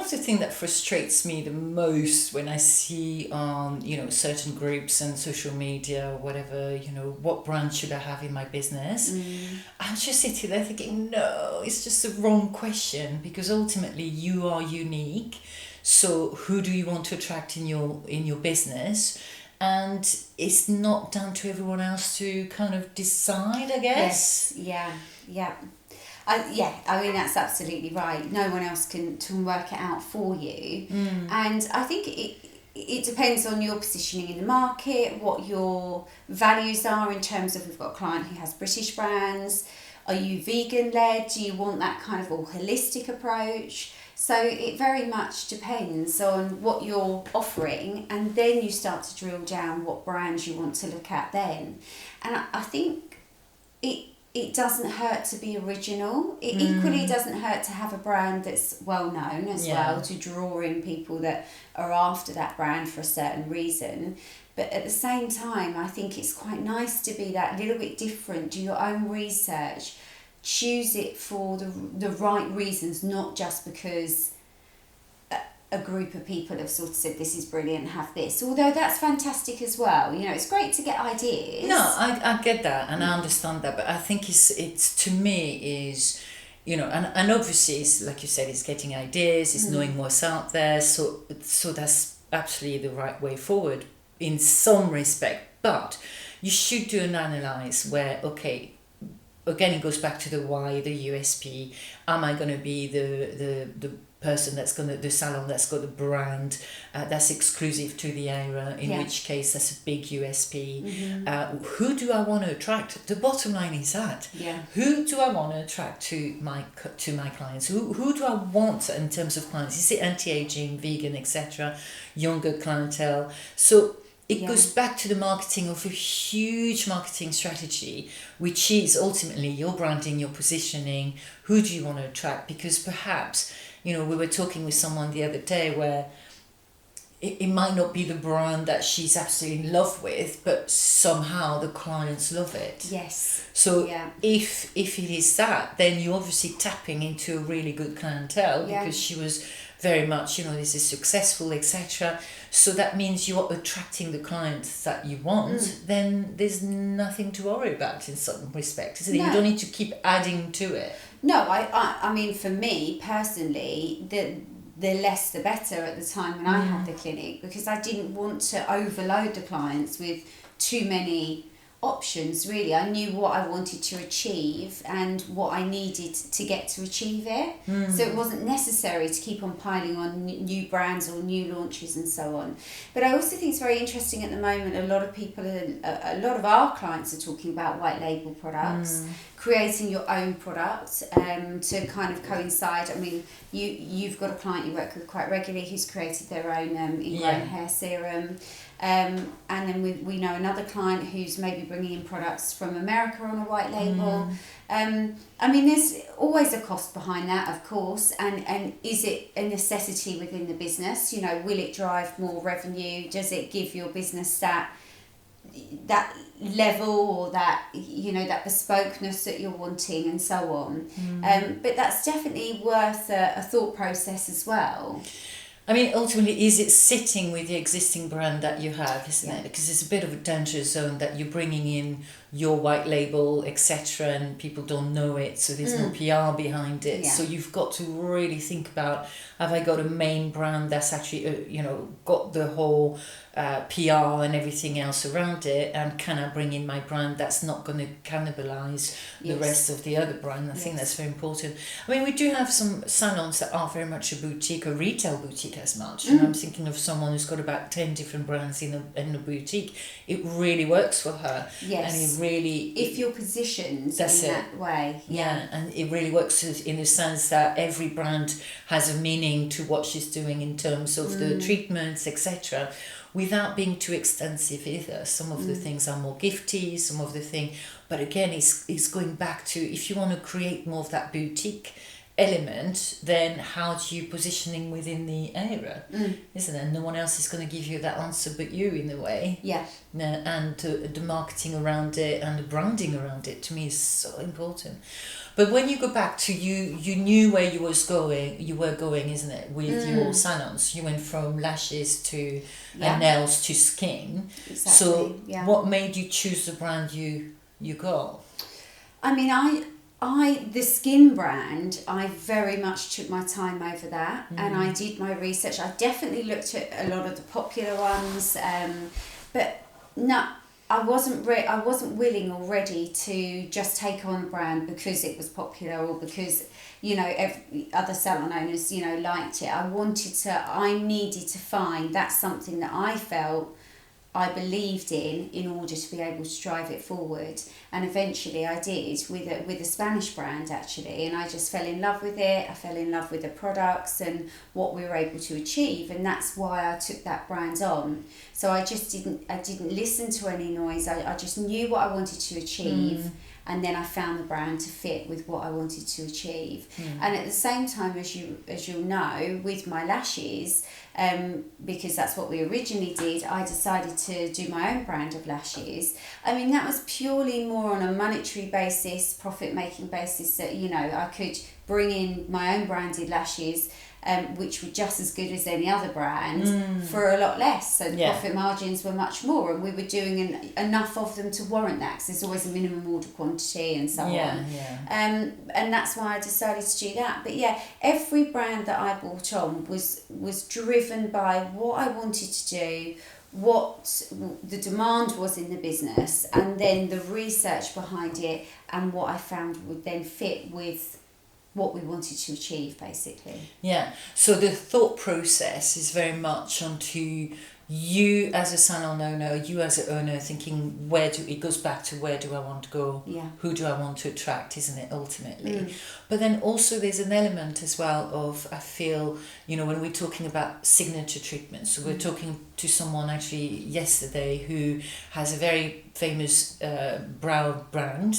of the things that frustrates me the most when I see on, certain groups and social media or whatever, what brand should I have in my business? I'm just sitting there thinking, no, it's just the wrong question, because ultimately you are unique. So who do you want to attract in your business? And it's not down to everyone else to kind of decide, I guess. Yes. Yeah. I mean, that's absolutely right. No one else can work it out for you. And I think it depends on your positioning in the market, what your values are in terms of, we've got a client who has British brands. Are you vegan led? Do you want that kind of all holistic approach? So it very much depends on what you're offering, and then you start to drill down what brands you want to look at then. And I think it doesn't hurt to be original. It equally doesn't hurt to have a brand that's well known as well, to draw in people that are after that brand for a certain reason. But at the same time, I think it's quite nice to be that little bit different, do your own research, choose it for the right reasons, not just because a group of people have sort of said this is brilliant, have this, although that's fantastic as well. It's great to get ideas. No, I get that and I understand that, but I think it's to me is, and obviously it's like you said, it's getting ideas, it's knowing what's out there, so that's absolutely the right way forward in some respect. But you should do an analyze where, okay, again, it goes back to the why, the USP. Am I going to be the person the salon that's got a brand that's exclusive to the area, in which case that's a big USP. Who do I want to attract? The bottom line is that. Who do I want to attract to my clients? Who do I want in terms of clients? Is it anti-aging, vegan, etc., younger clientele? So it goes back to the marketing of a huge marketing strategy, which is ultimately your branding, your positioning. Who do you want to attract? Because perhaps, we were talking with someone the other day where it might not be the brand that she's absolutely in love with, but somehow the clients love it. Yes. So if it is that, then you're obviously tapping into a really good clientele, because she was very much, this is successful, etc. So that means you're attracting the clients that you want. Then there's nothing to worry about in some respect, isn't it? You don't need to keep adding to it. No, I mean, for me personally, the less the better at the time when I had the clinic, because I didn't want to overload the clients with too many options, really. I knew what I wanted to achieve and what I needed to get to achieve it. So it wasn't necessary to keep on piling on new brands or new launches and so on. But I also think it's very interesting at the moment. A lot of our clients are talking about white label products, creating your own product to kind of coincide. I mean, you've got a client you work with quite regularly who's created their own ingrown hair serum. And then we know another client who's maybe bringing in products from America on a white label. I mean, there's always a cost behind that, of course, and is it a necessity within the business? Will it drive more revenue? Does it give your business that level or that that bespokeness that you're wanting, and so on? But that's definitely worth a thought process as well. I mean, ultimately, is it sitting with the existing brand that you have, isn't it? Because it's a bit of a danger zone that you're bringing in your white label, etc., and people don't know it, so there's no PR behind it. So you've got to really think about, have I got a main brand that's actually, got the whole PR and everything else around it, and can I bring in my brand that's not going to cannibalize the rest of the other brand? I think that's very important. I mean, we do have some salons that are very much a boutique, a retail boutique as much. And I'm thinking of someone who's got about 10 different brands in a boutique. It really works for her. Yes. And it really... If you're positioned in that way. Yeah, and it really works in the sense that every brand has a meaning to what she's doing in terms of the treatments, etc., without being too extensive either. Some of the things are more gifty, but again, it's going back to, if you want to create more of that boutique element, then how do you positioning within the area, isn't it? No one else is going to give you that answer but you, in a way. Yeah. And the marketing around it and the branding around it, to me, is so important. But when you go back to you knew where you were going, isn't it, with your salons? You went from lashes to nails to skin. Exactly. So what made you choose the brand you got? I mean, the skin brand, I very much took my time over that, and I did my research. I definitely looked at a lot of the popular ones, but no, I wasn't willing or ready to just take on a brand because it was popular or because, you know, other salon owners, you know, liked it. I needed to find that's something that I felt I believed in order to be able to drive it forward. And eventually I did with a Spanish brand, actually, and I just fell in love with it. I fell in love with the products and what we were able to achieve, and that's why I took that brand on. So I didn't listen to any noise. I just knew what I wanted to achieve. And then I found the brand to fit with what I wanted to achieve. And at the same time, as you'll know, with my lashes, because that's what we originally did, I decided to do my own brand of lashes. I mean, that was purely more on a monetary basis, profit-making basis, that, you know, I could bring in my own branded lashes, which were just as good as any other brand, for a lot less. So the profit margins were much more, and we were doing enough of them to warrant that, because there's always a minimum order quantity and so on. And that's why I decided to do that. But yeah, every brand that I bought on was driven by what I wanted to do, what the demand was in the business, and then the research behind it, and what I found would then fit with what we wanted to achieve, basically. Yeah, so the thought process is very much onto you as a salon owner, you as an owner, thinking it goes back to where do I want to go, who do I want to attract, isn't it, ultimately? But then also there's an element as well of, I feel, you know, when we're talking about signature treatments, so we're talking to someone actually yesterday who has a very famous brow brand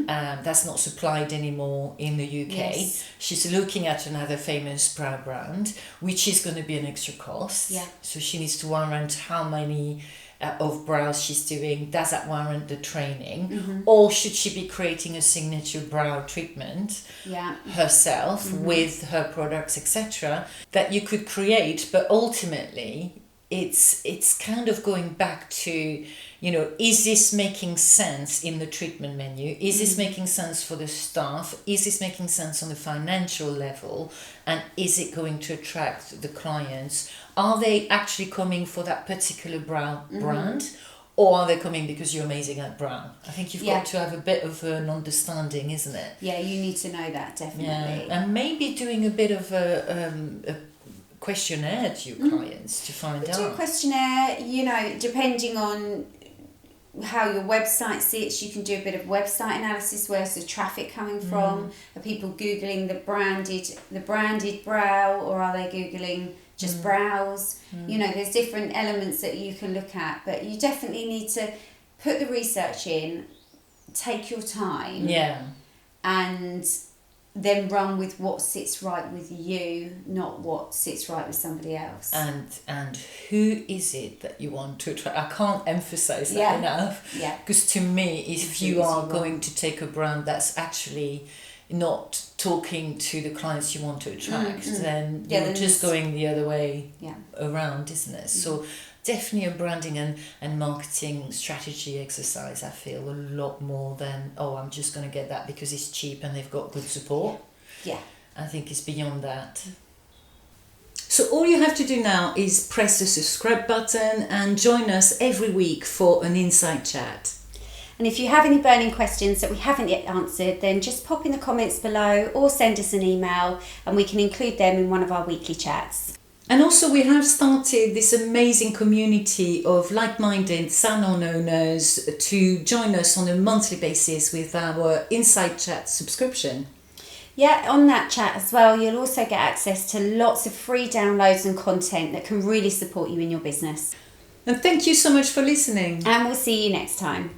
that's not supplied anymore in the UK. She's looking at another famous brow brand, which is going to be an extra cost. So she needs to warrant how many of brows she's doing. Does that warrant the training? Or should she be creating a signature brow treatment herself with her products, etc., that you could create? But ultimately it's kind of going back to, you know, is this making sense in the treatment menu? Is this making sense for the staff? Is this making sense on the financial level? And is it going to attract the clients? Are they actually coming for that particular brow brand? Or are they coming because you're amazing at brow? I think you've got to have a bit of an understanding, isn't it? Yeah, you need to know that, definitely. And maybe doing a bit of a questionnaire to your clients to find out. Do a questionnaire, you know, depending on how your website sits, you can do a bit of website analysis. Where's the traffic coming from? Are people Googling the branded brow, or are they Googling just brows? You know, there's different elements that you can look at, but you definitely need to put the research in, take your time, and then run with what sits right with you, not what sits right with somebody else. And who is it that you want to attract? I can't emphasize that enough. Because to me, if you are going to take a brand that's actually not talking to the clients you want to attract, then you're just going the other way around, isn't it? So definitely a branding and marketing strategy exercise, I feel, a lot more than, I'm just going to get that because it's cheap and they've got good support. I think it's beyond that. So all you have to do now is press the subscribe button and join us every week for an insight chat. And if you have any burning questions that we haven't yet answered, then just pop in the comments below or send us an email and we can include them in one of our weekly chats. And also we have started this amazing community of like-minded salon owners to join us on a monthly basis with our Insight Chat subscription. Yeah, on that chat as well, you'll also get access to lots of free downloads and content that can really support you in your business. And thank you so much for listening. And we'll see you next time.